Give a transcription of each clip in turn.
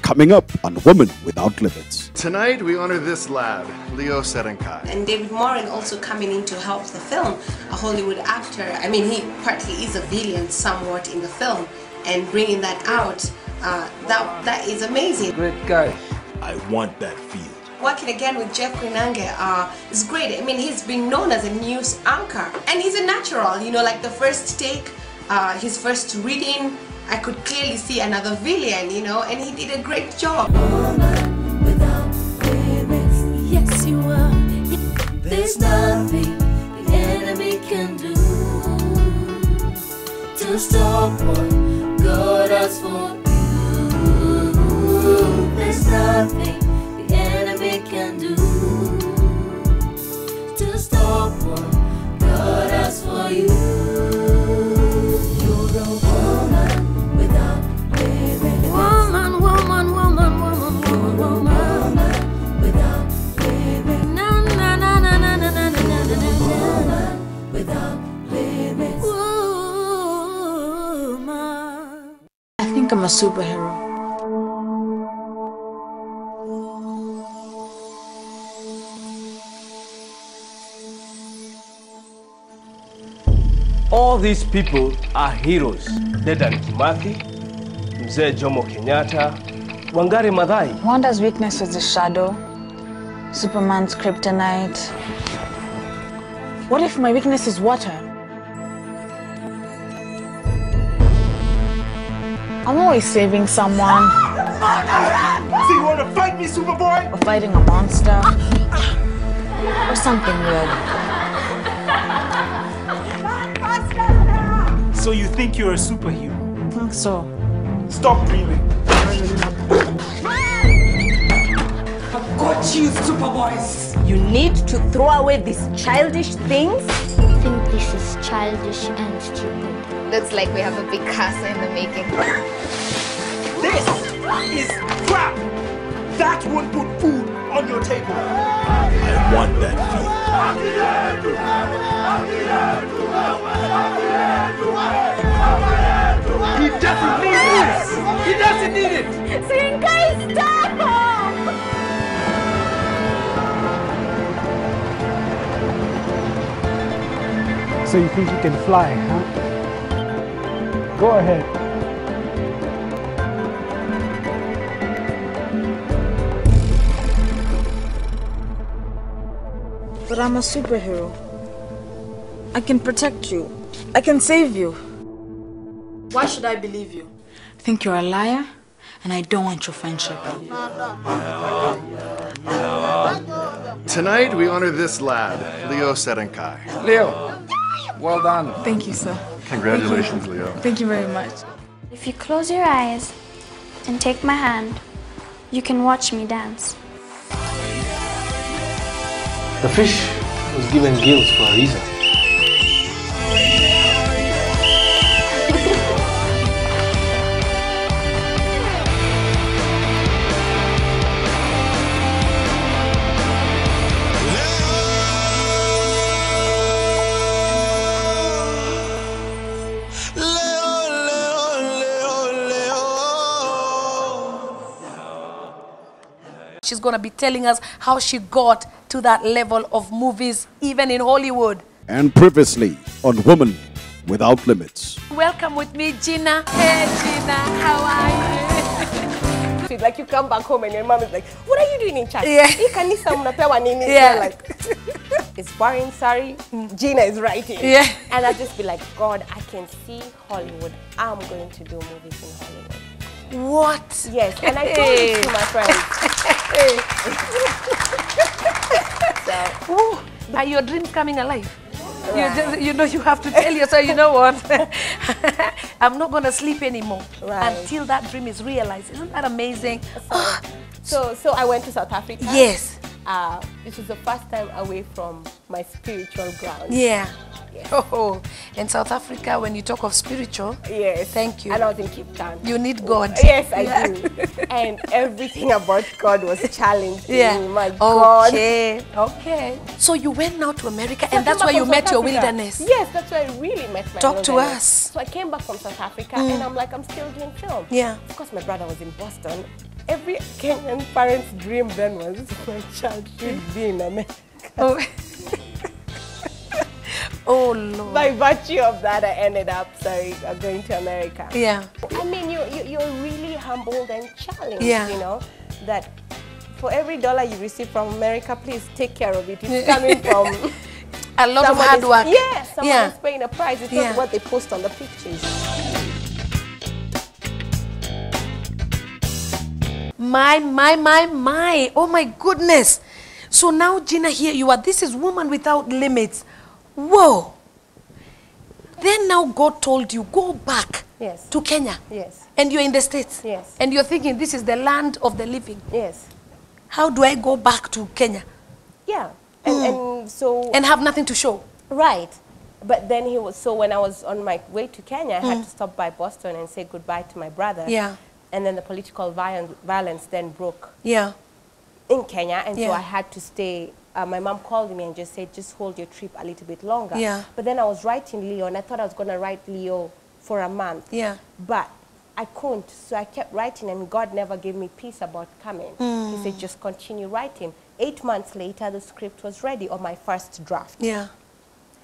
coming up on Women Without Limits. Tonight we honor this lad, Leo Serenkai. And David Morin also coming in to help the film, a Hollywood actor. I mean, he partly is a villain somewhat in the film, and bringing that out, that is amazing. Great guy. I want that field. Working again with Jeff Quinange is great. I mean, he's been known as a news anchor, and he's a natural, you know, like the first take, his first reading, I could clearly see another villain, you know, and he did a great job. Woman without limits, yes you are. There's nothing the enemy can do to stop what God has for you. There's nothing the enemy can do to stop what God has for you. You're a woman without limits. Woman, woman, woman, woman, woman, woman without limits. Na na na na na na na na na na. Woman without limits. Woman. I think I'm a superhero. All these people are heroes. Dedan Kimathi, Mzee Jomo Kenyatta, Wangari Maathai. Wanda's weakness was the shadow, Superman's kryptonite. What if my weakness is water? I'm always saving someone. So you want to fight me, Superboy? Or fighting a monster. Or something weird. So you think you're a superhero? I think so. Stop dreaming. I've got you, Superboys. You need to throw away these childish things. I think this is childish and stupid. Looks like we have a big casa in the making. This is crap. That won't put food on your table. I want that field. He doesn't need this. He doesn't need it. Guys, stop! So you think you can fly, huh? Go ahead. But I'm a superhero. I can protect you. I can save you. Why should I believe you? I think you're a liar, and I don't want your friendship. Tonight we honor this lad, Leo Serenkai. Leo, well done. Thank you, sir. Congratulations, Leo. Thank you very much. If you close your eyes and take my hand, you can watch me dance. The fish was given gills for a reason. She's going to be telling us how she got to that level of movies, even in Hollywood. And previously on Women Without Limits. Welcome with me, Jinna. Hey, Jinna, how are you? Like you come back home and your mom is like, what are you doing in church? Yeah. Yeah. Like, it's boring, sorry. Jinna is writing. Yeah. And I'll just be like, God, I can see Hollywood. I'm going to do movies in Hollywood. What? Yes, and I told it to my friends. So, are your dreams coming alive? Right. You know, you have to tell yourself, you know what? I'm not going to sleep anymore until that dream is realized. Isn't that amazing? So I went to South Africa. Yes. This was the first time away from my spiritual ground. Yeah. Yes. Oh, in South Africa, when you talk of spiritual, yes. Thank you. And I was in Cape Town. You need God. Yes, I do. And everything about God was challenged. Yeah. My God. Okay. So you went now to America, and that's where you met your wilderness. Yes, that's where I really met my Talk to wilderness. us. So I came back from South Africa, and I'm like, I'm still doing film. Yeah. Of course, my brother was in Boston. every Kenyan parent's dream then was my child should be in America. Oh. Oh, Lord. By virtue of that, I ended up, going to America. Yeah. I mean, you're really humbled and challenged, Yeah. you know, that for every dollar you receive from America, please take care of it. It's coming from a lot of hard work. Yes, someone Yeah. is paying a price. It's Yeah. not what they post on the pictures. My. Oh my goodness. So now, Jinna, here you are. This is Woman Without Limits. Whoa. Then now God told you, go back to Kenya. Yes. And you're in the States. Yes. And you're thinking, this is the land of the living. Yes. How do I go back to Kenya? Yeah. And so... And have nothing to show. Right. But then when I was on my way to Kenya, I had to stop by Boston and say goodbye to my brother. Yeah. And then the political violence then broke. Yeah. In Kenya, and so Yeah. I had to stay. My mom called me and just said, just hold your trip a little bit longer. Yeah. But then I was writing Leo, and I thought I was going to write Leo for a month. Yeah. But I couldn't, so I kept writing, and God never gave me peace about coming. He said, just continue writing. 8 months later, the script was ready, or my first draft. Yeah.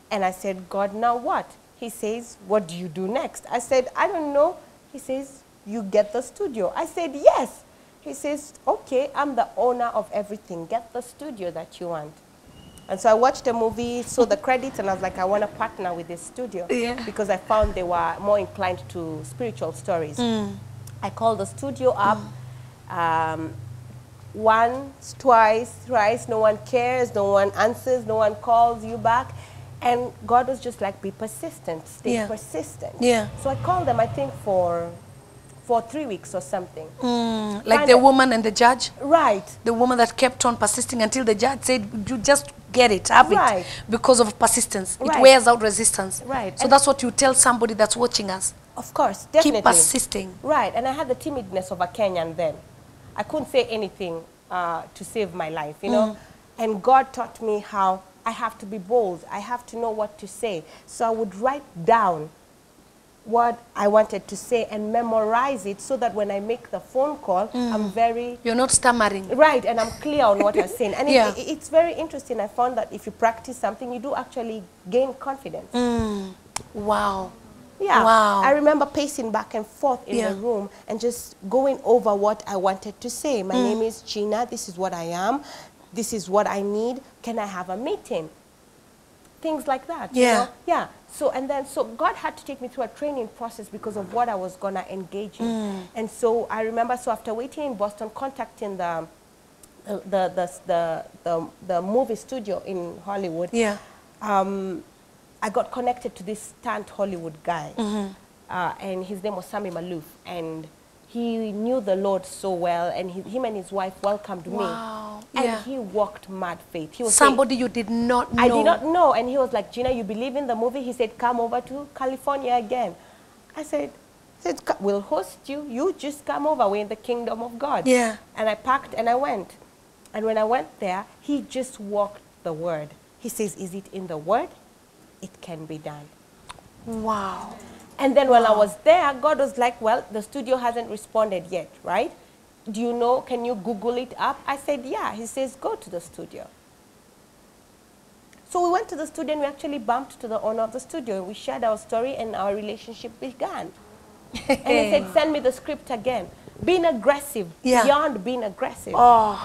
And I said, God, now what? He says, what do you do next? I said, I don't know. He says, you get the studio. I said, yes. He says, okay, I'm the owner of everything. Get the studio that you want. And so I watched the movie, saw the credits, and I was like, I want to partner with this studio. Yeah. Because I found they were more inclined to spiritual stories. I called the studio up. Once, twice, thrice, no one cares, no one answers, no one calls you back. And God was just like, be persistent, stay persistent. Yeah. So I called them, I think, for 3 weeks or something. Like the woman and the judge? Right. The woman that kept on persisting until the judge said, you just get it, have it. Because of persistence. It wears out resistance. Right. So that's what you tell somebody that's watching us. Of course, definitely. Keep persisting. Right, and I had the timidness of a Kenyan then. I couldn't say anything to save my life, you know. And God taught me how I have to be bold. I have to know what to say. So I would write down what I wanted to say and memorize it so that when I make the phone call, I'm very... You're not stammering. Right, and I'm clear on what I'm saying. And Yeah. it's very interesting. I found that if you practice something, you do actually gain confidence. Wow. Yeah. Wow. I remember pacing back and forth in Yeah. the room and just going over what I wanted to say. My name is Jinna. This is what I am. This is what I need. Can I have a meeting? Things like that. Yeah. You know? Yeah. So God had to take me through a training process because of what I was gonna engage in. And so I remember, after waiting in Boston, contacting the movie studio in Hollywood. Yeah. I got connected to this stunt Hollywood guy, and his name was Sami Malouf, and he knew the Lord so well, and him and his wife welcomed me. And Yeah. he walked mad faith. He was Somebody you did not know. I did not know, and he was like, Jinna, you believe in the movie? He said, come over to California again. I said, we'll host you. You just come over. We're in the kingdom of God. Yeah. And I packed and I went. And when I went there, he just walked the word. He says, is it in the word? It can be done. Wow. And then when I was there, God was like, well, the studio hasn't responded yet, right? Do you know, can you Google it up? I said, yeah. He says, go to the studio. So we went to the studio and we actually bumped to the owner of the studio. We shared our story and our relationship began. And he said, send me the script again. Being aggressive, beyond being aggressive. Oh.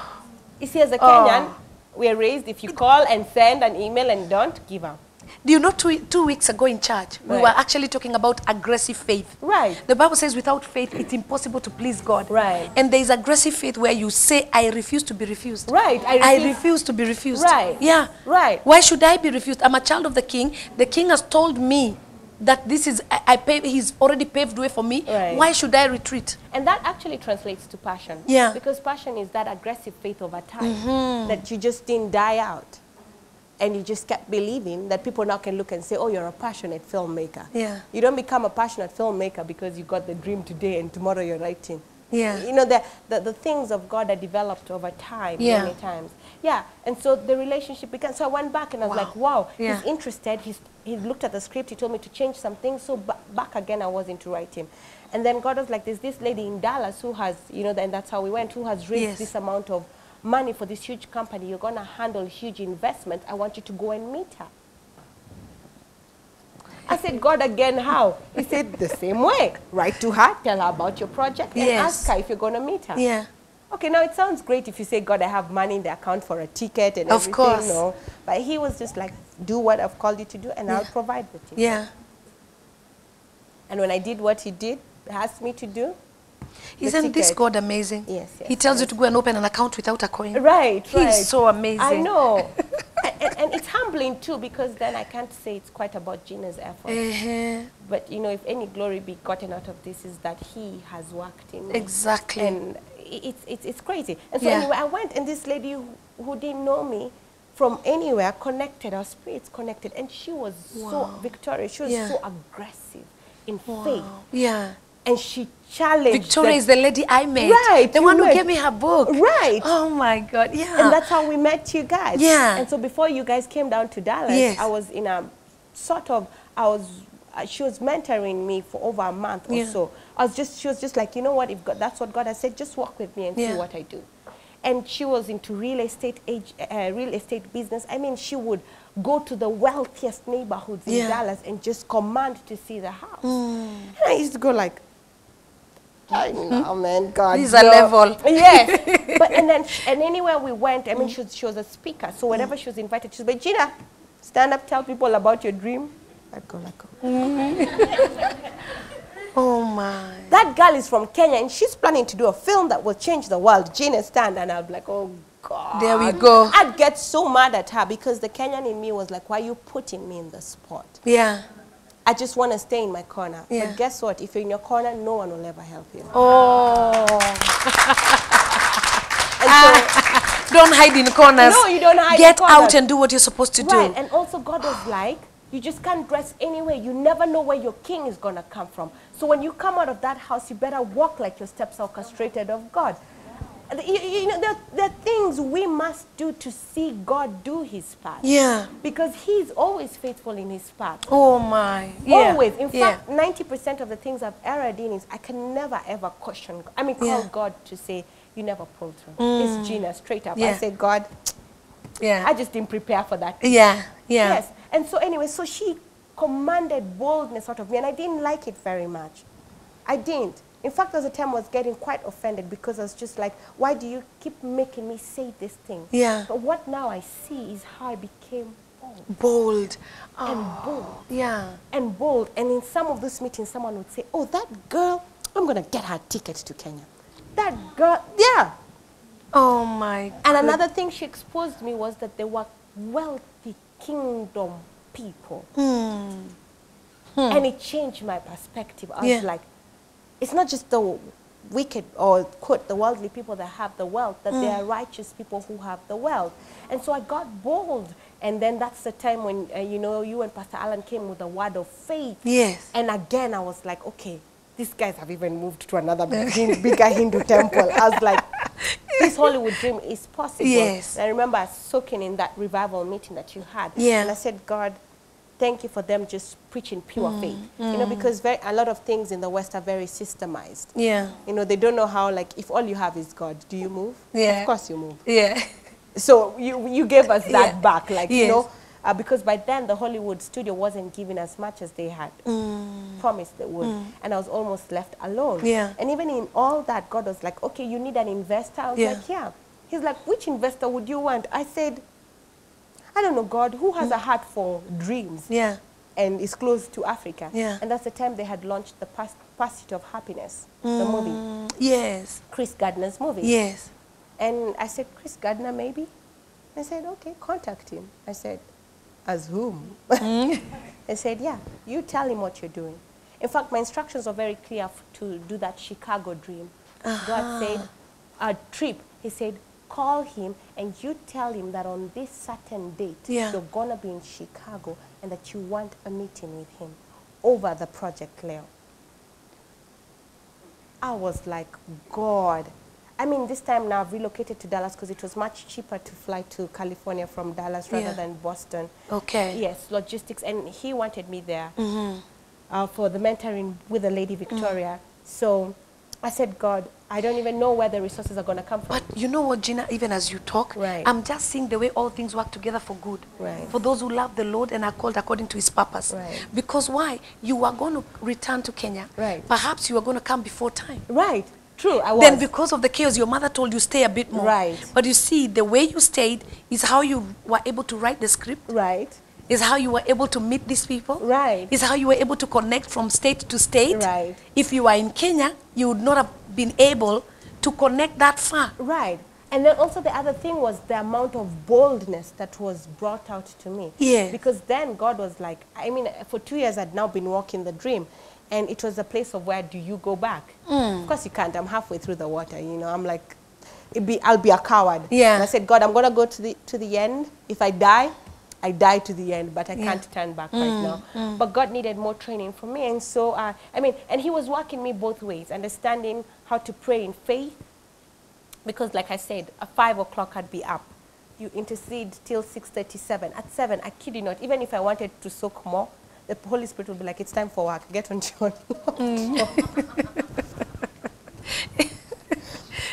You see, as a Kenyan, we are raised, if you call and send an email and don't, give up. Do you know 2 weeks ago in church, we Right. were actually talking about aggressive faith. Right. The Bible says without faith, it's impossible to please God. Right. And there is aggressive faith where you say, I refuse to be refused. Right. I refuse to be refused. Right. Yeah. Right. Why should I be refused? I'm a child of the King. The King has told me that this is, he's already paved way for me. Right. Why should I retreat? And that actually translates to passion. Yeah. Because passion is that aggressive faith over time that you just didn't die out. And you just kept believing that people now can look and say, oh, you're a passionate filmmaker. Yeah. You don't become a passionate filmmaker because you got the dream today and tomorrow you're writing. Yeah. You know, the things of God are developed over time, many times. Yeah, and so the relationship began. So I went back and I was like, wow, Yeah. he's interested. He looked at the script. He told me to change some things. So back again, I was into writing. And then God was like, there's this lady in Dallas who has, you know, and that's how we went, who has raised this amount of money for this huge company. You're going to handle huge investment. I want you to go and meet her. I said, God, again, how? He said, the same way. Write to her, tell her about your project, and ask her if you're going to meet her. Yeah. Okay, now it sounds great if you say, God, I have money in the account for a ticket and everything. Of course. No. But he was just like, do what I've called you to do, and I'll provide the ticket. Yeah. And when I did what he did, asked me to do, isn't this God amazing? Yes, yes. He tells you to go and open an account without a coin. Right, He's so amazing. I know. and it's humbling too, because then I can't say it's quite about Jinna's effort. But, you know, if any glory be gotten out of this is that he has worked in me. Exactly. And it's crazy. And so anyway, I went, and this lady who didn't know me from anywhere connected, our spirits connected, and she was so victorious. She was so aggressive in faith. Yeah. And she challenged. Victoria is the lady I met. Right. The one who gave me her book. Right. Oh my God, yeah. And that's how we met you guys. Yeah. And so before you guys came down to Dallas, I was in a sort of, she was mentoring me for over a month or so. She was just like, you know what, if God, that's what God has said, just walk with me and see what I do. And she was into real estate business. I mean, she would go to the wealthiest neighborhoods in Dallas and just command to see the house. And I used to go like, I know, man, God. These are level. Yes. But and anywhere we went, I mean, she was a speaker. So whenever she was invited, she was like, Jinna, stand up, tell people about your dream. I'd go like, oh my. That girl is from Kenya, and she's planning to do a film that will change the world. Jinna, stand. And I'd be like, oh God. There we go. I'd get so mad at her because the Kenyan in me was like, why are you putting me in the spot? Yeah. I just want to stay in my corner. But guess what? If you're in your corner, no one will ever help you. Oh. Don't hide in corners. No, you don't hide Get in corners. out and do what you're supposed to do. Right, and also God was like, you just can't dress anywhere. You never know where your king is going to come from. So when you come out of that house, you better walk like your steps are orchestrated of God. You know, there are things we must do to see God do his part. Yeah. Because he's always faithful in his part. Oh my. Always. In fact, 90% of the things I've erred in is I can never ever question, call God to say, you never pulled through. It's Jinna, straight up. I say, God, I just didn't prepare for that. Yeah. Yes. And so anyway, so she commanded boldness out of me, and I didn't like it very much. I didn't. In fact, there was a time I was getting quite offended because I was just like, why do you keep making me say this thing? Yeah. But what now I see is how I became bold. And bold. Yeah. And bold. And in some of those meetings, someone would say, oh, that girl, I'm going to get her tickets to Kenya. That girl, Oh my God. And another thing she exposed me was that they were wealthy kingdom people. And it changed my perspective. I was like, it's not just the wicked or, quote, the worldly people that have the wealth, that they are righteous people who have the wealth. And so I got bold. And then that's the time when, you know, you and Pastor Alan came with a word of faith. Yes. And again, I was like, okay, these guys have even moved to another bigger Hindu temple. I was like, this Hollywood dream is possible. Yes. And I remember soaking in that revival meeting that you had. Yeah. And I said, God, thank you for them just preaching pure faith. You know, because a lot of things in the West are very systemized. Yeah. You know, they don't know how, like, if all you have is God, do you move? Yeah. Of course you move. Yeah. So you gave us that back, like, you know, because by then the Hollywood studio wasn't giving as much as they had promised they would. And I was almost left alone. Yeah. And even in all that, God was like, okay, you need an investor? I was like, yeah. He's like, which investor would you want? I said, I don't know, God, who has a heart for dreams? Yeah. And is close to Africa. Yeah. And that's the time they had launched the Pursuit of Happiness, the movie. Yes. Chris Gardner's movie. Yes. And I said, Chris Gardner, maybe? I said, okay, contact him. I said, as whom? I said, yeah, you tell him what you're doing. In fact, my instructions are very clear to do that Chicago dream. God said, a trip. He said, call him and you tell him that on this certain date, you're going to be in Chicago and that you want a meeting with him over the Project Leo. I was like, God. I mean, this time now I've relocated to Dallas because it was much cheaper to fly to California from Dallas rather than Boston. Okay. Yes, logistics. And he wanted me there for the mentoring with the lady Victoria. So I said, God, I don't even know where the resources are going to come from. But you know what, Jinna, even as you talk, Right. I'm just seeing the way all things work together for good. Right. For those who love the Lord and are called according to his purpose. Right. Because why? You are going to return to Kenya. Right. Perhaps you are going to come before time. Right. True, I was. Then because of the chaos, your mother told you stay a bit more. Right. But you see, the way you stayed is how you were able to write the script. Right. Is how you were able to meet these people. Right. Is how you were able to connect from state to state. Right. If you were in Kenya, you would not have been able to connect that far. Right. And then also the other thing was the amount of boldness that was brought out to me. Yeah. Because then God was like, I mean, for 2 years I'd now been walking the dream. And it was a place of where do you go back? Of course you can't. I'm halfway through the water, you know. I'm like, I'll be a coward. Yeah. And I said, God, I'm going to go to the end. If I die, I die to the end, but I can't turn back right now. But God needed more training from me. And so, I mean, and he was working me both ways, understanding how to pray in faith. Because like I said, at 5 o'clock I'd be up. You intercede till 6:37. At 7, I kid you not, even if I wanted to soak more, the Holy Spirit would be like, it's time for work. Get on your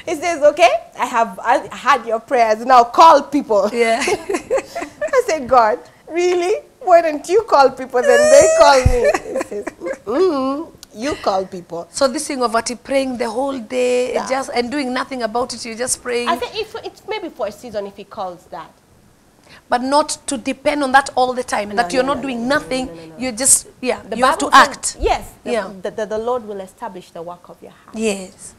He says, okay, I had your prayers. Now call people. Yeah. I said, God, really? Why don't you call people? Then they call me. He says, you call people. So this thing of praying the whole day, Yeah. just and doing nothing about it, you're just praying. I think it's maybe for a season if he calls that. But not to depend on that all the time. That you're not doing nothing. You're just, you have to act. Yes. Yeah. The Lord will establish the work of your heart. Yes.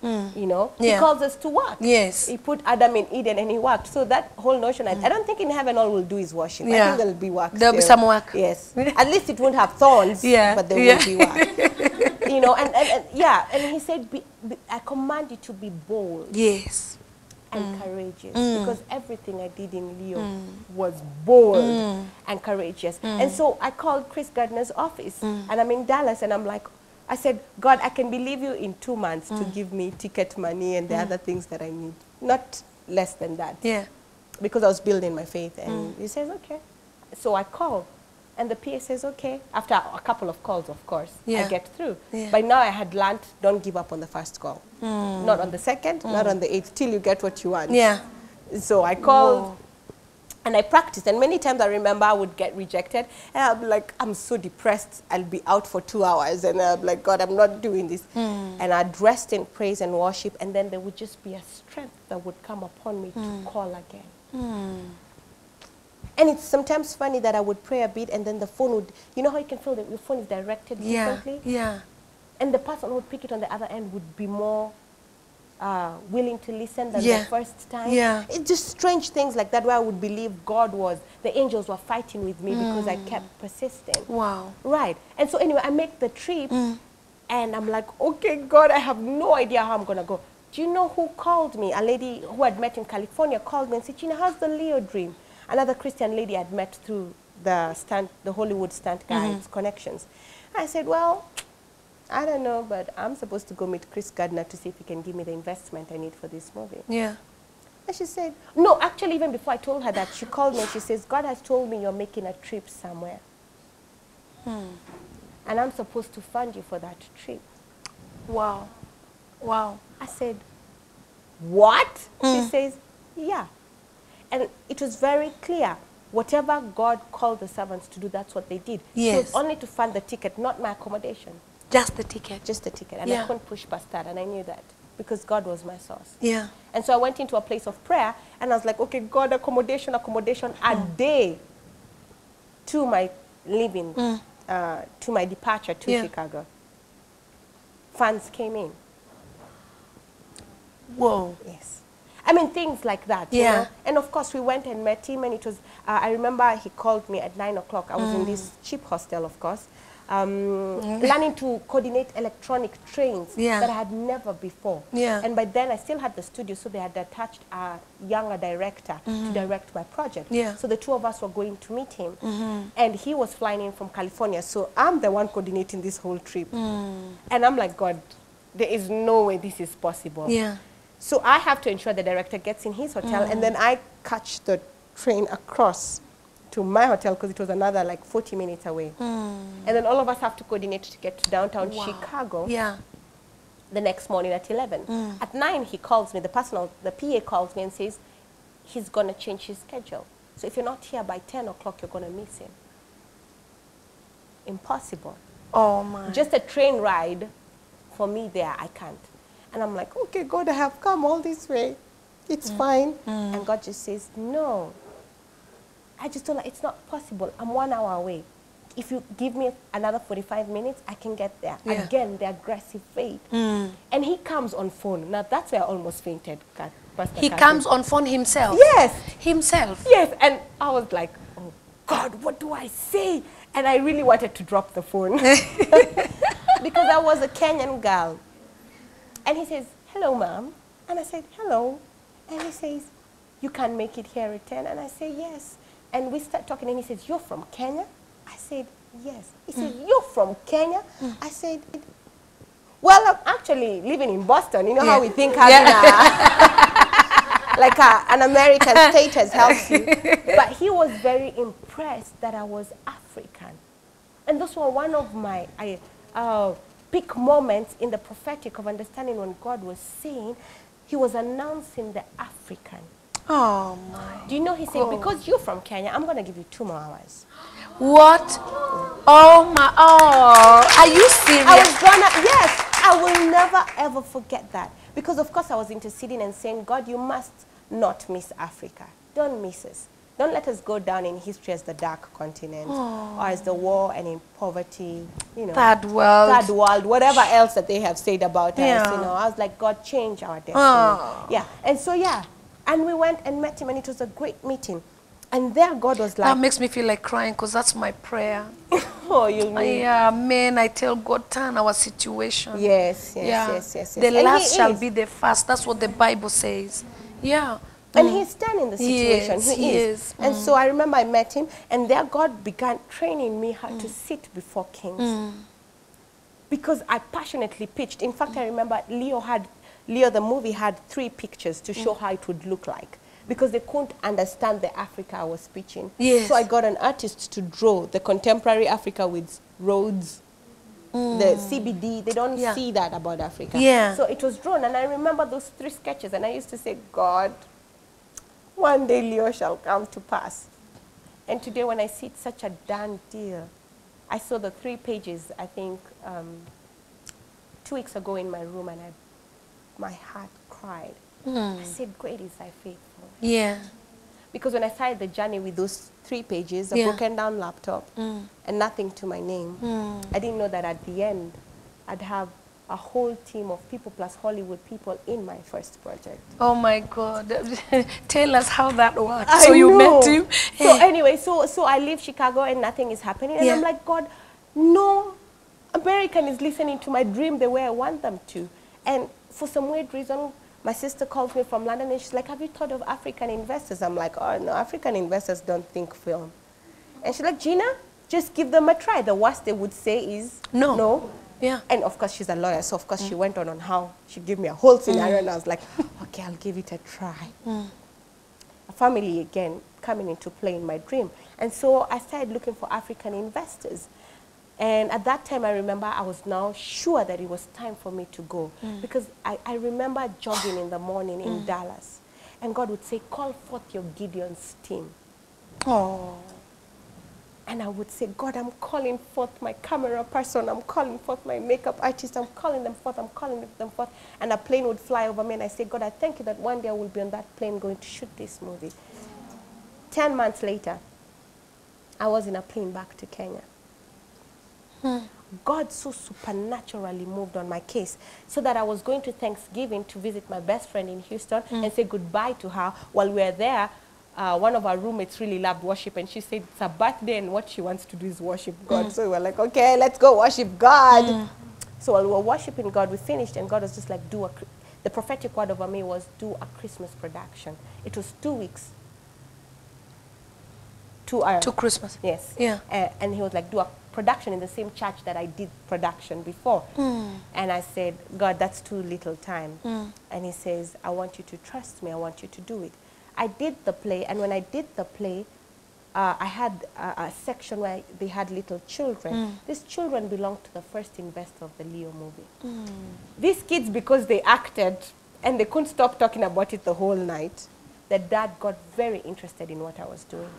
You know, Yeah. he calls us to work. Yes. He put Adam in Eden and he worked. So that whole notion, I don't think in heaven all we'll do is worship. I Yeah. think there'll be work. There'll be still. some work. Yes. At least it won't have thorns, Yeah. but there will be work. You know, and yeah, and he said, I command you to be bold. Yes. And courageous, because everything I did in Leo was bold and courageous. And so I called Chris Gardner's office, and I'm in Dallas, and I'm like, I said, God, I can believe you in 2 months to give me ticket money and the other things that I need, not less than that. Yeah. Because I was building my faith, and he says, okay. So I call, and the PA says, okay. After a couple of calls, of course, I get through. Yeah. By now I had learned, don't give up on the first call. Not on the second, not on the 8th, till you get what you want. Yeah. So I called, and I practiced. And many times I remember I would get rejected, and I'll be like, I'm so depressed. I'll be out for 2 hours, and I'll be like, God, I'm not doing this. And I'd rest in praise and worship, and then there would just be a strength that would come upon me to call again. And it's sometimes funny that I would pray a bit, and then the phone would, you know how you can feel that your phone is directed differently? Yeah. And the person who would pick it on the other end would be more willing to listen than the first time. Yeah. It's just strange things like that where I would believe the angels were fighting with me because I kept persisting. Wow. Right. And so anyway, I make the trip, and I'm like, okay, God, I have no idea how I'm going to go. Do you know who called me? A lady who I'd met in California called me and said, Jinna, how's the Leo dream? Another Christian lady I'd met through the Hollywood stunt guys connections. I said, well, I don't know, but I'm supposed to go meet Chris Gardner to see if he can give me the investment I need for this movie. Yeah. And she said, no, actually, even before I told her that, she called me and she says, God has told me you're making a trip somewhere. And I'm supposed to fund you for that trip. Wow. Wow. I said, what? She says, yeah. And it was very clear. Whatever God called the servants to do, that's what they did. Yes. So it was only to fund the ticket, not my accommodation. Just the ticket. Just the ticket. And I couldn't push past that, and I knew that because God was my source. Yeah. And so I went into a place of prayer, and I was like, okay, God, accommodation, a day to my leaving, to my departure to Chicago. Funds came in. Whoa. Yes. I mean, things like that, you know? And of course, we went and met him, and it was, I remember he called me at 9 o'clock. I was in this cheap hostel, of course, learning to coordinate electronic trains that I had never before. And by then, I still had the studio, so they had attached a younger director to direct my project. So the two of us were going to meet him. And he was flying in from California, so I'm the one coordinating this whole trip. And I'm like, God, there is no way this is possible. So I have to ensure the director gets in his hotel, and then I catch the train across to my hotel because it was another like 40 minutes away. And then all of us have to coordinate to get to downtown Chicago. the next morning at 11. At 9, he calls me, the PA calls me and says, he's going to change his schedule. So if you're not here by 10 o'clock, you're going to miss him. Impossible. Oh, my. Just a train ride, for me there, I can't. And I'm like, okay, God, I have come all this way. It's fine. And God just says, no. I just told her, it's not possible. I'm 1 hour away. If you give me another 45 minutes, I can get there. Yeah. Again, the aggressive faith. And he comes on phone. Now, that's where I almost fainted. He comes on phone himself? Yes. Himself? Yes. And I was like, oh, God, what do I say? And I really wanted to drop the phone. Because I was a Kenyan girl. And he says, hello, ma'am. And I said, hello. And he says, you can make it here at 10. And I say, yes. And we start talking, and he says, you're from Kenya? I said, yes. He said, you're from Kenya? I said, well, I'm actually living in Boston. You know how we think having like an American status helps you. But he was very impressed that I was African. And those were one of my peak moments in the prophetic of understanding when God was saying, he was announcing the African. Oh, my. Do you know, he said, because you're from Kenya, I'm going to give you 2 more hours. What? Oh, my. Oh, are you serious? I was gonna, yes, I will never, ever forget that. Because, of course, I was interceding and saying, God, you must not miss Africa. Don't miss us. Don't let us go down in history as the dark continent or as the war and in poverty, you know. Third world, whatever else that they have said about us, you know. I was like, God, change our destiny. Yeah, and so, yeah. And we went and met him, and it was a great meeting. And there God was like... That makes me feel like crying, because that's my prayer. Oh, you mean? Yeah, man, I tell God, turn our situation. Yes. The last shall be the first. That's what the Bible says. Yeah. And he's turning the situation. He is. And so I remember I met him, and there God began training me how to sit before kings. Because I passionately pitched. In fact, I remember Leo, the movie, had 3 pictures to show how it would look like. Because they couldn't understand the Africa I was pitching. Yes. So I got an artist to draw the contemporary Africa with roads, the CBD. They don't see that about Africa. Yeah. So it was drawn, and I remember those 3 sketches, and I used to say, God, one day Leo shall come to pass. And today when I see it's such a done deal, I saw the 3 pages, I think, 2 weeks ago in my room, and my heart cried. I said, great is thy faithfulness. Yeah. Because when I started the journey with those 3 pages, a broken down laptop, and nothing to my name, I didn't know that at the end, I'd have a whole team of people plus Hollywood people in my first project. Oh my God. Tell us how that worked. So you met him. So anyway, so I leave Chicago and nothing is happening. And I'm like, God, no American is listening to my dream the way I want them to. And for some weird reason, my sister calls me from London and she's like, have you thought of African investors? I'm like, oh no, African investors don't think film. And she's like, Jinna, just give them a try. The worst they would say is no. Yeah. And of course she's a lawyer, so of course she went on how she gave me a whole scenario and I was like, okay, I'll give it a try. A family again coming into play in my dream. And so I started looking for African investors. And at that time, I remember I was now sure that it was time for me to go. Because I remember jogging in the morning in Dallas. And God would say, call forth your Gideon's team. Oh. And I would say, God, I'm calling forth my camera person. I'm calling forth my makeup artist. I'm calling them forth. I'm calling them forth. And a plane would fly over me. And I say, God, I thank you that one day I will be on that plane going to shoot this movie. 10 months later, I was in a plane back to Kenya. God so supernaturally moved on my case so that I was going to Thanksgiving to visit my best friend in Houston and say goodbye to her. While we were there, one of our roommates really loved worship and she said it's her birthday and what she wants to do is worship God. So we were like, okay, let's go worship God. So while we were worshiping God, we finished and God was just like, the prophetic word over me was do a Christmas production. It was 2 weeks. To Christmas. Yes. Yeah. And he was like, do a production in the same church that I did production before. And I said, God, that's too little time. And he says, I want you to trust me. I want you to do it. I did the play. And when I did the play, I had a section where they had little children. These children belonged to the first investor of the Leo movie. These kids, because they acted and they couldn't stop talking about it the whole night, the dad got very interested in what I was doing.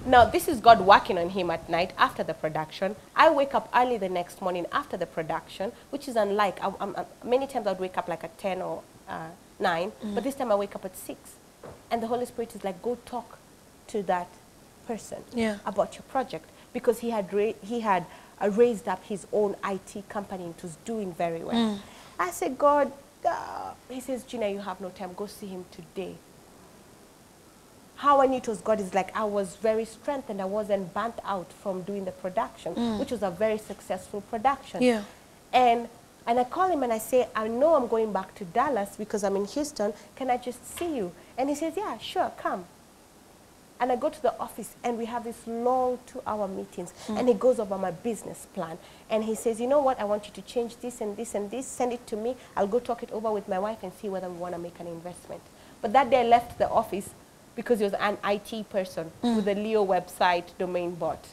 Now, this is God working on him at night after the production. I wake up early the next morning after the production, which is unlike, many times I would wake up like at 10 or 9, but this time I wake up at 6. And the Holy Spirit is like, go talk to that person about your project, because he had raised up his own IT company and it was doing very well. I said, God, he says, Jinna, you have no time. Go see him today. How I knew it was God is like I was very strengthened. I wasn't burnt out from doing the production, which was a very successful production. Yeah. And I call him and I say, I know I'm going back to Dallas because I'm in Houston. Can I just see you? And he says, yeah, sure, come. And I go to the office and we have these long 2-hour meetings. And he goes over my business plan. And he says, you know what, I want you to change this and this and this. Send it to me. I'll go talk it over with my wife and see whether we want to make an investment. But that day I left the office because he was an IT person with a Leo website domain bought.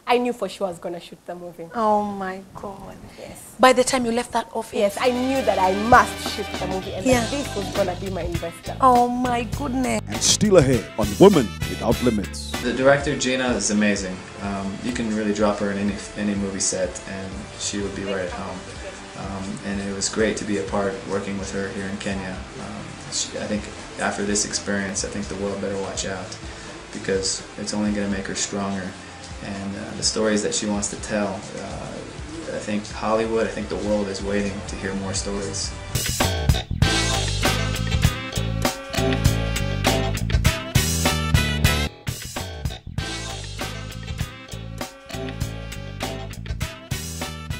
I knew for sure I was going to shoot the movie. Oh my God. Yes. By the time you left that office? Yes, I knew that I must shoot the movie and that this was going to be my investor. Oh my goodness. And still ahead on Women Without Limits. The director, Jinna, is amazing. You can really drop her in any movie set and she would be right at home. And it was great to be a part working with her here in Kenya. I think after this experience, I think the world better watch out because it's only going to make her stronger. And the stories that she wants to tell, I think Hollywood, I think the world is waiting to hear more stories.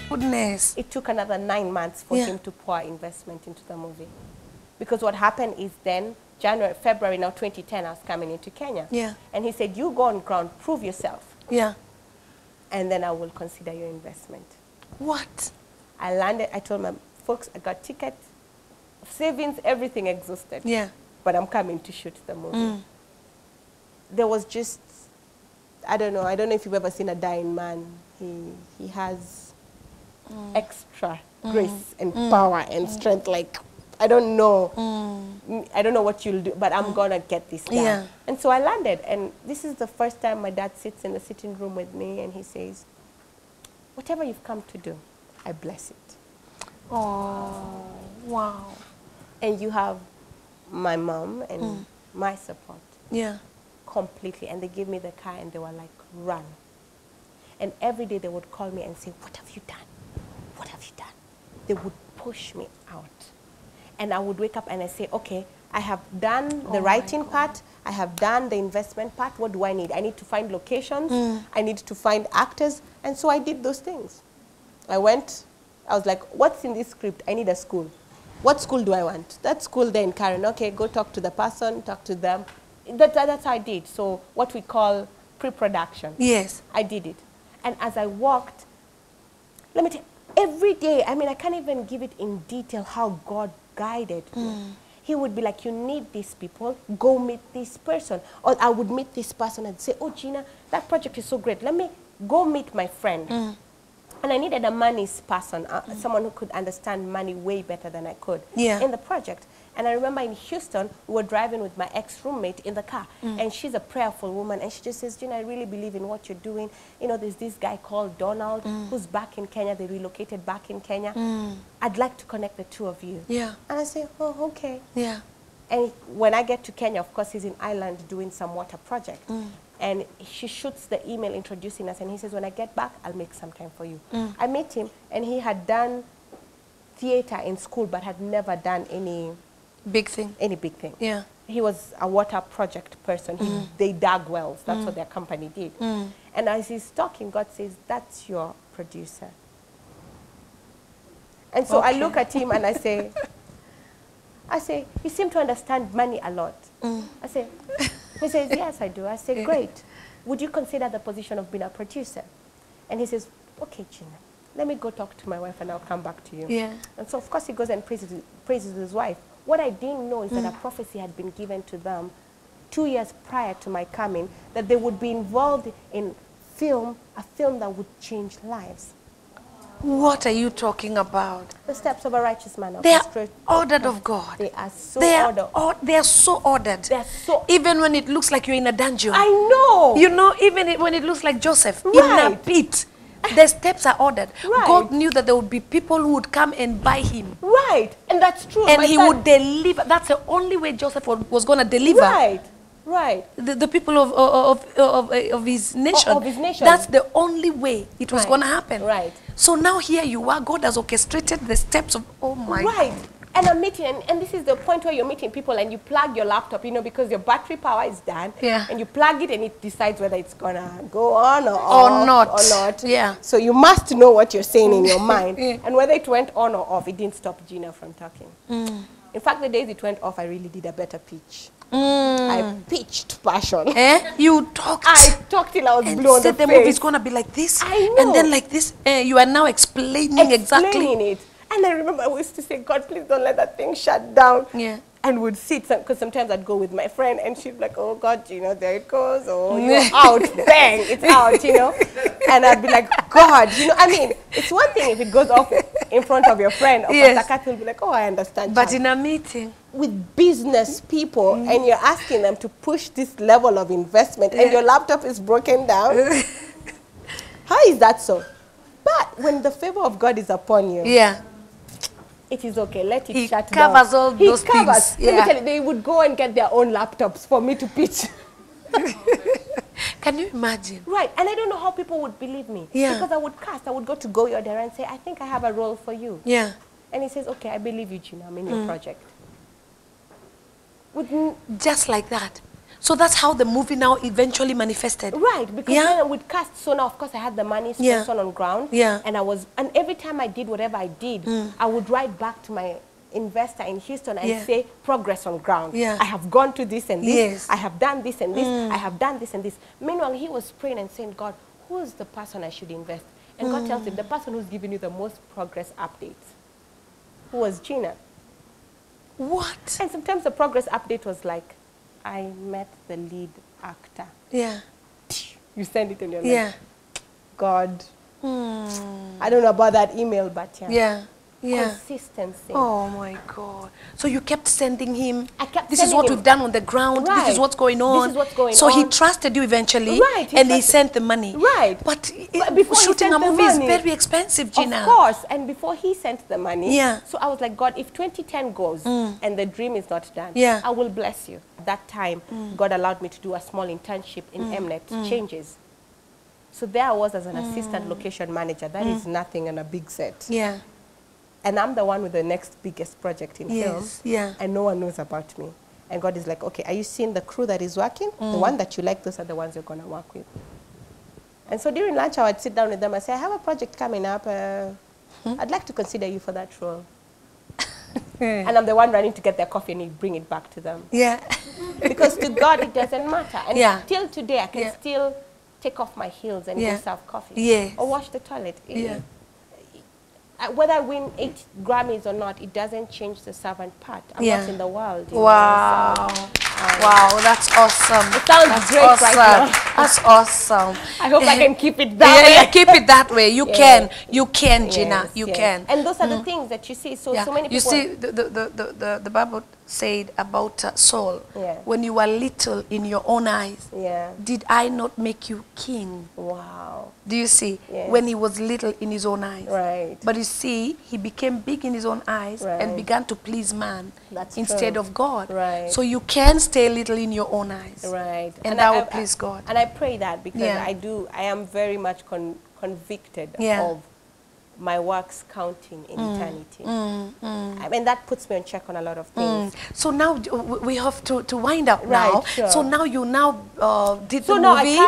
Goodness. It took another 9 months for him to pour investment into the movie. Because what happened is then, February now 2010, I was coming into Kenya. Yeah. And he said, you go on ground, prove yourself. Yeah. And then I will consider your investment. What? I landed, I told my folks, I got tickets, savings, everything exhausted. Yeah. But I'm coming to shoot the movie. There was just, I don't know if you've ever seen a dying man. He has extra grace and power and strength, like, I don't know what you'll do, but I'm gonna get this done. Yeah. And so I landed, and this is the first time my dad sits in the sitting room with me, and he says, whatever you've come to do, I bless it. Oh, wow. And you have my mom and my support. Yeah. Completely. And they gave me the car, and they were like, run. And every day they would call me and say, what have you done? What have you done? They would push me out. And I would wake up and I say, okay, I have done the writing part. I have done the investment part. What do I need? I need to find locations. I need to find actors. And so I did those things. I went, I was like, what's in this script? I need a school. What school do I want? That school there in Karen. Okay, go talk to the person, talk to them. That's how I did. So what we call pre-production. Yes. I did it. And as I walked, let me tell you, every day, I mean, I can't even give it in detail how God guided me. He would be like, you need these people, go meet this person. Or I would meet this person and say, oh, Jinna, that project is so great. Let me go meet my friend. And I needed a money's person, someone who could understand money way better than I could in the project. And I remember in Houston, we were driving with my ex-roommate in the car. And she's a prayerful woman. And she just says, Jinna, I really believe in what you're doing. You know, there's this guy called Donald who's back in Kenya. They relocated back in Kenya. I'd like to connect the two of you. Yeah. And I say, oh, okay. Yeah. And when I get to Kenya, of course, he's in Ireland doing some water project. And she shoots the email introducing us. And he says, when I get back, I'll make some time for you. I met him, and he had done theater in school, but had never done any big thing. Yeah. He was a water project person. They dug wells. That's what their company did. And as he's talking, God says, that's your producer. And so I look at him and I say, you seem to understand money a lot. I say, he says, yes, I do. I say, great. Would you consider the position of being a producer? And he says, okay, Jinna, let me go talk to my wife and I'll come back to you. Yeah. And so, of course, he goes and praises his wife. What I didn't know is that a prophecy had been given to them 2 years prior to my coming, that they would be involved in a film that would change lives. What are you talking about? The steps of a righteous man. They are ordered of God. They are so ordered. They are so ordered. They are so. Even when it looks like you're in a dungeon. I know. You know, even when it looks like Joseph in a pit, the steps are ordered. Right. God knew that there would be people who would come and buy him. Right, and that's true. And he would deliver. That's the only way Joseph was going to deliver. Right. Right. The people of his nation. Of his nation. That's the only way it was Right. going to happen. Right. So now here you are. God has orchestrated the steps of, oh my. Right. And I'm meeting, and this is the point where you're meeting people and you plug your laptop, you know, because your battery power is done. Yeah. And you plug it and it decides whether it's going to go on or not. Or not. Yeah. So you must know what you're saying in your mind. Yeah. And whether it went on or off, it didn't stop Jinna from talking. Mm. In fact, the days it went off, I really did a better pitch. Mm. I pitched passion. You talked. I talked till I was blue on the said the face. movie is going to be like this. I know. And then like this. You are now explaining exactly. It. And I remember I used to say, God, please don't let that thing shut down. Yeah. And would sit, because sometimes I'd go with my friend and she'd be like, oh God, you know, there it goes. Oh, you're out. Bang, it's out, you know. And I'd be like, God, you know, I mean, it's one thing if it goes off in front of your friend. Or Yes. Pastor Kat will be like, oh, I understand. But child. in a meeting. With business people, and you're asking them to push this level of investment, and your laptop is broken down. How is that so? But when the favor of God is upon you, Yeah. it is okay. Let it He shut down. covers all He those covers. things. Let me Yeah. tell you, they would go and get their own laptops for me to pitch. Can you imagine? Right. And I don't know how people would believe me. Yeah. Because I would cast. I would go to Go Your There and say, I think I have a role for you. Yeah. And he says, okay, I believe you, Jinna. I'm in your project. Just like that. So that's how the movie now eventually manifested. Right, because then I would cast. So now, of course, I had the money, Yeah. on ground. Yeah. And every time I did whatever I did, I would write back to my investor in Houston and Yeah. say, progress on ground. Yeah. I have gone to this and this. Yes. I have done this and this. I have done this and this. Meanwhile, he was praying and saying, God, who is the person I should invest? And God tells him, the person who's giving you the most progress updates. Who was Jinna. What? And sometimes the progress update was like, I met the lead actor. Yeah. You send it and you're like, Yeah. God. I don't know about that email, but yeah. Yeah. Yeah. Consistency. Oh my God. So you kept sending him. I kept This is sending what him. we've done on the ground. Right. This is what's going on. This is what's going so on. he trusted you eventually. Right, he And he trusted- sent the money. Right. But before he shooting sent a the movie is money- very expensive, Jinna. Of course. And before he sent the money, Yeah. so I was like, God, if 2010 goes and the dream is not done, Yeah. I will bless you. At that time, God allowed me to do a small internship in Mnet, Changes. So there I was as an assistant location manager. That is nothing on a big set. Yeah. And I'm the one with the next biggest project in film. Yes. Yeah. And no one knows about me. And God is like, okay, are you seeing the crew that is working? The one that you like, those are the ones you're going to work with. And so during lunch, I would sit down with them and say, I have a project coming up. I'd like to consider you for that role. And I'm the one running to get their coffee and he'd bring it back to them. Yeah. Because to God, it doesn't matter. And Yeah. till today, I can Yeah. still take off my heels and Yeah. go serve coffee. Yes. Or wash the toilet. Yeah. Whether I win 8 Grammys or not, it doesn't change the servant part. I'm Yeah. not in the world. you know, Wow. so, Wow, that's awesome. It sounds That's great awesome. right now. That's awesome. I hope I can keep it that way. Yeah, keep it that way. You Yeah. can. You can, Jinna. Yes, You yes. can. And those are the things that you see. So, Yeah. so many people. You see, the Bible said about Saul, Yeah. when you were little in your own eyes, Yeah. did I not make you king? Wow. Do you see? Yes. When he was little in his own eyes. Right. But you see, he became big in his own eyes and Right. began to please man That's instead true. of God. Right. So you can stay little in your own eyes. Right. And that will please God. And I pray that because Yeah. I am very much convicted Yeah. of my works counting in eternity. I mean, that puts me on check on a lot of things. So now we have to wind up Right, now. sure. So now you did So the now movie.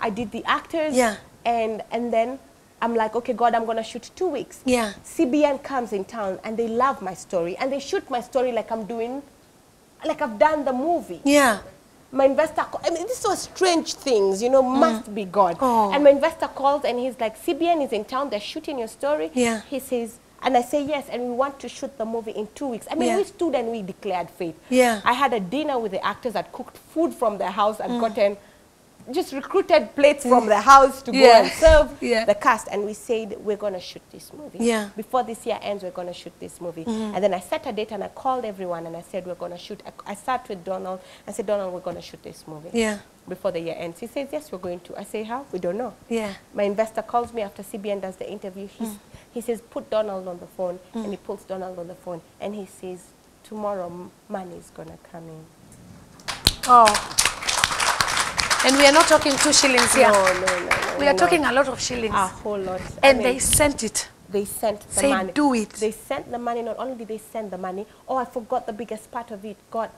I did the actors. Yeah. And then I'm like, okay, God, I'm going to shoot 2 weeks. Yeah. CBN comes in town and they love my story. And they shoot my story like I've done the movie. Yeah. My investor, I mean, these are strange things, you know, must be God. Oh. And my investor calls and he's like, CBN is in town, they're shooting your story. Yeah. He says, And I say yes, and we want to shoot the movie in 2 weeks. I mean, we stood and we declared faith. Yeah. I had a dinner with the actors that cooked food from their house and gotten, just recruited plates from the house to go and serve the cast. And we said, we're going to shoot this movie. Yeah. Before this year ends, we're going to shoot this movie. And then I set a date and I called everyone and I said, we're going to shoot. I sat with Donald. I said, Donald, we're going to shoot this movie. Yeah. Before the year ends. He says, yes, we're going to. I say, how? We don't know. Yeah. My investor calls me after CBN does the interview. He says, put Donald on the phone. And he puts Donald on the phone. And he says, tomorrow money is going to come in. Oh. And we are not talking 2 shillings here. No. We are talking a lot of shillings. A whole lot. And they sent it. They sent the Say, money. do it. They sent the money. Not only did they send the money, I forgot the biggest part of it. God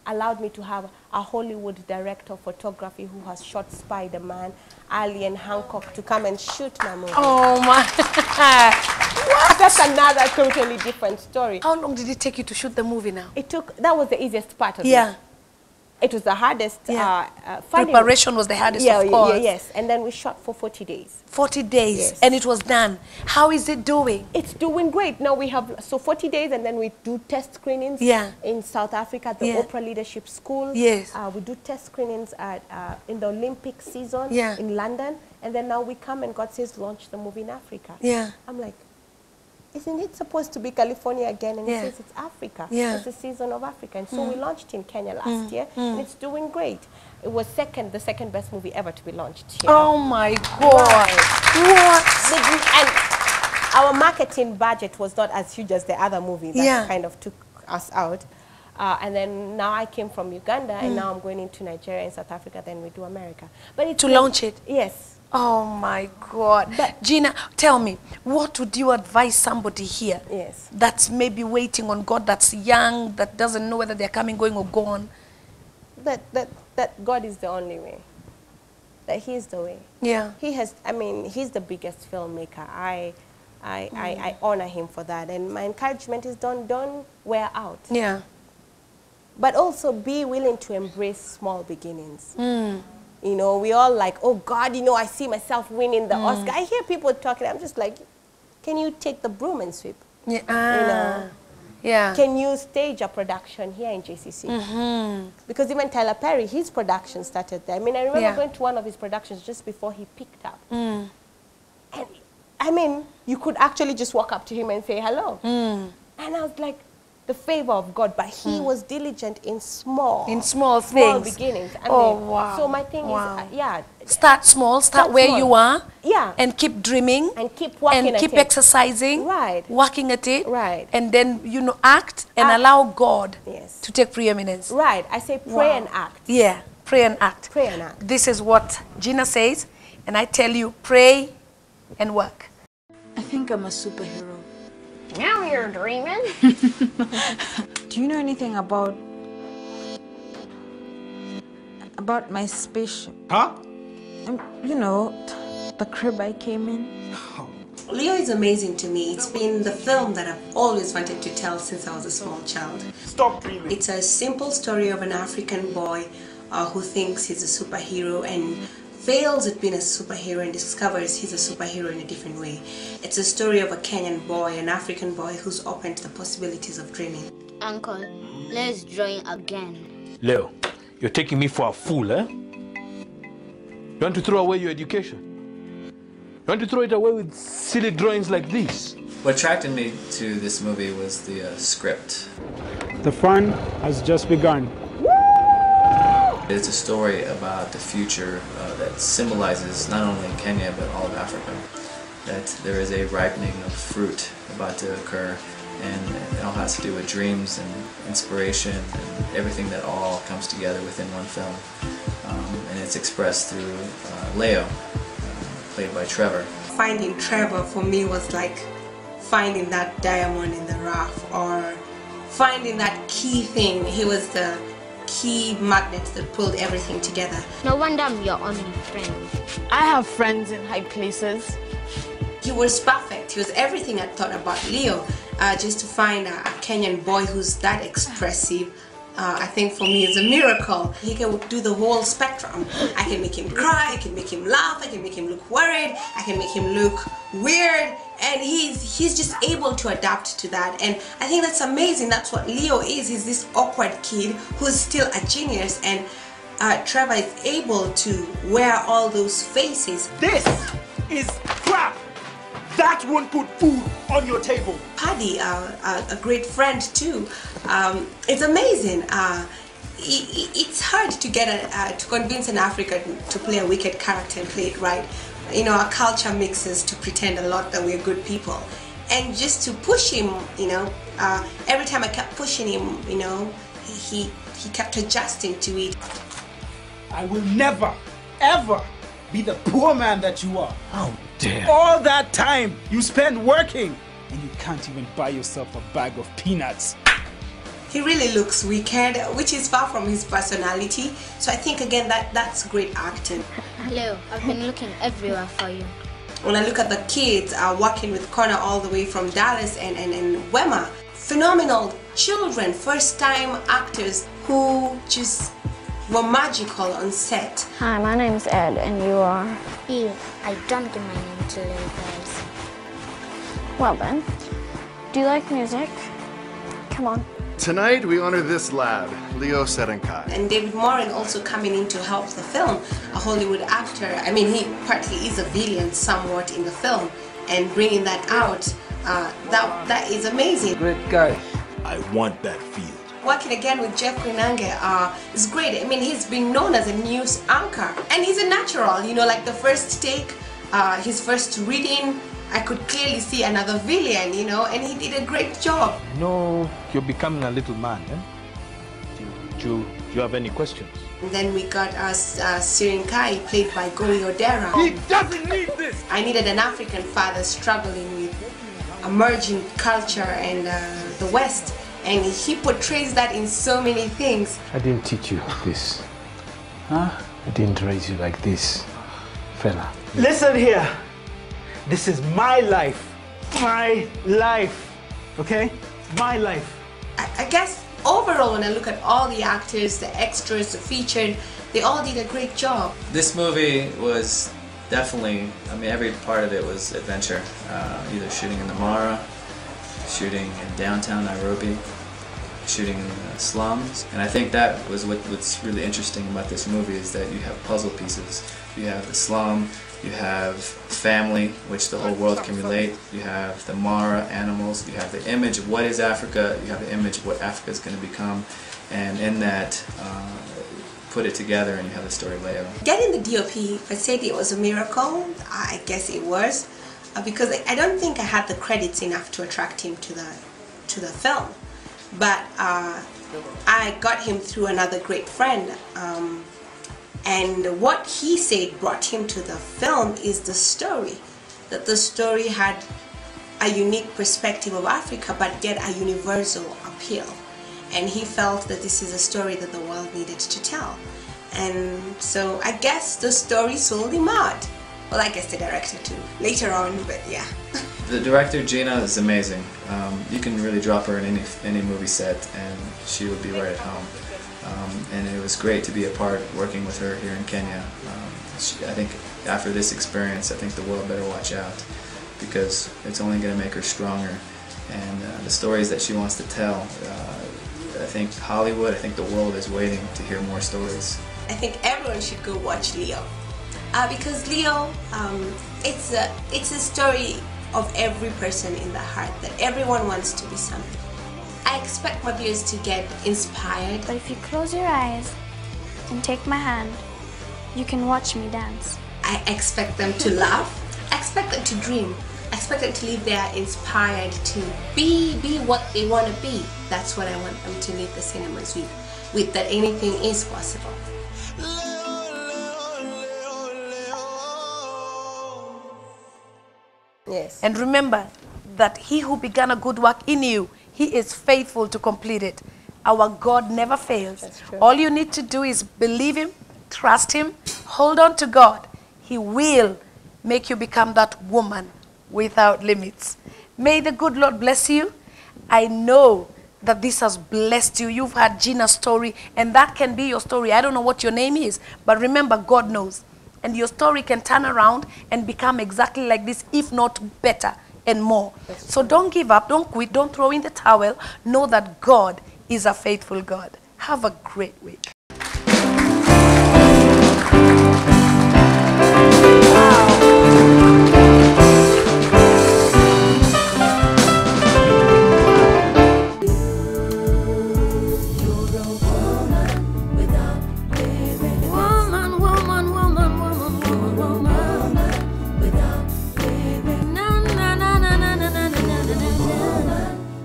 allowed me to have a Hollywood director of photography who has shot Spider-Man, Alien, Hancock, to come and shoot my movie. Oh my. What? That's another totally different story. How long did it take you to shoot the movie now? That was the easiest part of it. It was the hardest. Preparation was the hardest, of course. Yes. And then we shot for 40 days. 40 days, and it was done. How is it doing? It's doing great. Now we have, 40 days, and then we do test screenings in South Africa at the Oprah Leadership School. Yes. We do test screenings in the Olympic season Yeah. in London. And then now we come and God says, launch the movie in Africa. Yeah. I'm like, isn't it supposed to be California again? And he says it's Africa. Yeah. It's the season of Africa. And so we launched in Kenya last year, and it's doing great. It was the second best movie ever to be launched here. Oh my God. What? And our marketing budget was not as huge as the other movie that kind of took us out. And then now I came from Uganda, and now I'm going into Nigeria and South Africa, then we do America. But it's launch it? Yes. Oh my God. But Jinna, tell me, what would you advise somebody here that's maybe waiting on God, that's young, that doesn't know whether they're coming, going, or gone? That God is the only way. That He is the way. Yeah. He's the biggest filmmaker. I honor Him for that. And my encouragement is don't wear out. Yeah. But also be willing to embrace small beginnings. You know, we all like, oh God, you know, I see myself winning the Oscar. I hear people talking, I'm just like, can you take the broom and sweep? Yeah. You know? Yeah. Can you stage a production here in JCC? Because even Tyler Perry, his production started there. I mean, I remember going to one of his productions just before he picked up. And I mean, you could actually just walk up to him and say hello. And I was like, the favor of God, but he was diligent in small things. beginnings. I mean, wow. So my thing is, start small, start where you are, and keep dreaming, and keep working and keep exercising, working at it, and then, you know, act and allow God to take preeminence. Right. I say pray and act. Yeah, pray and act. Pray and act. This is what Jinna says, and I tell you, pray and work. I think I'm a superhero. Now you're dreaming. Do you know anything about my spaceship? Huh? You know, the crib I came in. Leo is amazing to me. It's been the film that I've always wanted to tell since I was a small child. Stop dreaming. It's a simple story of an African boy who thinks he's a superhero and fails at being a superhero and discovers he's a superhero in a different way. It's a story of a Kenyan boy, an African boy who's open to the possibilities of dreaming. Uncle, let's join again. Leo, you're taking me for a fool, eh? You want to throw away your education? You want to throw it away with silly drawings like this? What attracted me to this movie was the script. The fun has just begun. It's a story about the future that symbolizes not only Kenya but all of Africa. That there is a ripening of fruit about to occur, and it all has to do with dreams and inspiration and everything that all comes together within one film. And it's expressed through Leo, played by Trevor. Finding Trevor for me was like finding that diamond in the rough, or finding that key thing. He was the key magnet that pulled everything together. No wonder I'm your only friend. I have friends in high places. He was perfect. He was everything I thought about Leo. Just to find a Kenyan boy who's that expressive, I think for me is a miracle. He can do the whole spectrum. I can make him cry, I can make him laugh, I can make him look worried, I can make him look weird, and he's just able to adapt to that. And I think that's amazing. That's what Leo is. He's this awkward kid who's still a genius, and Trevor is able to wear all those faces. This is crap. That won't put food on your table. Paddy, a great friend too. It's amazing. It's hard to get to convince an African to play a wicked character and play it right. You know, our culture mixes to pretend a lot that we're good people, and just to push him, you know, every time I kept pushing him, you know, he kept adjusting to it. I will never, ever be the poor man that you are. How dare. All that time you spend working, and you can't even buy yourself a bag of peanuts. He really looks wicked, which is far from his personality. So I think again that's great acting. Hello, I've been looking everywhere for you. When I look at the kids working with Connor all the way from Dallas and Wema, phenomenal children, first-time actors who just were magical on set. Hi, my name's Ed, and you are? Ew, I don't give my name to little girls. Well then, do you like music? Come on. Tonight we honor this lad, Leo Sedenkai. And David Morin also coming in to help the film, a Hollywood actor. I mean, he partly is a villain somewhat in the film, and bringing that out, that is amazing. Great guy. I want that field. Working again with Jeff Quinange is great. I mean, he's been known as a news anchor, and he's a natural. You know, like the first take, his first reading, I could clearly see another villain, you know, and he did a great job. No, you're becoming a little man, eh? Do you have any questions? And then we got Sirinkai, played by Goli Odera. He doesn't need this! I needed an African father struggling with emerging culture and the West, and he portrays that in so many things. I didn't teach you this. Huh? I didn't raise you like this, fella. Listen here. This is my life. My life. Okay? My life. I guess overall, when I look at all the actors, the extras, the featured, they all did a great job. This movie was definitely, I mean, every part of it was adventure. Either shooting in the Mara, shooting in downtown Nairobi, shooting in the slums. And I think that was what's really interesting about this movie, is that you have puzzle pieces. You have the slum, you have family, which the whole world can relate. You have the Mara animals. You have the image of what is Africa. You have the image of what Africa is going to become. And in that, put it together and you have the story layout. Getting the DOP, if I said it was a miracle, I guess it was. Because I don't think I had the credits enough to attract him to the film. But I got him through another great friend. And what he said brought him to the film is the story. That the story had a unique perspective of Africa, but yet a universal appeal. And he felt that this is a story that the world needed to tell. And so I guess the story sold him out. Well, I guess the director too, later on, but yeah. The director, Jinna, is amazing. You can really drop her in any movie set and she would be right at home. And it was great to be a part working with her here in Kenya. I think after this experience, I think the world better watch out, because it's only going to make her stronger. And the stories that she wants to tell, I think Hollywood, I think the world is waiting to hear more stories. I think everyone should go watch Leo. Because Leo, it's a story of every person in the heart, that everyone wants to be something. I expect my viewers to get inspired. But if you close your eyes and take my hand, you can watch me dance. I expect them to laugh. I expect them to dream. I expect them to leave there inspired to be what they want to be. That's what I want them to leave the cinemas with that anything is possible. Yes. And remember that he who began a good work in you, he is faithful to complete it. Our God never fails. That's true. All you need to do is believe him, trust him, hold on to God. He will make you become that woman without limits. May the good Lord bless you. I know that this has blessed you. You've had Jinna's story, and that can be your story. I don't know what your name is, but remember, God knows. and your story can turn around and become exactly like this, if not better and more. So don't give up, don't quit, don't throw in the towel. Know that God is a faithful God. Have a great week.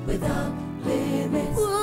Without limits.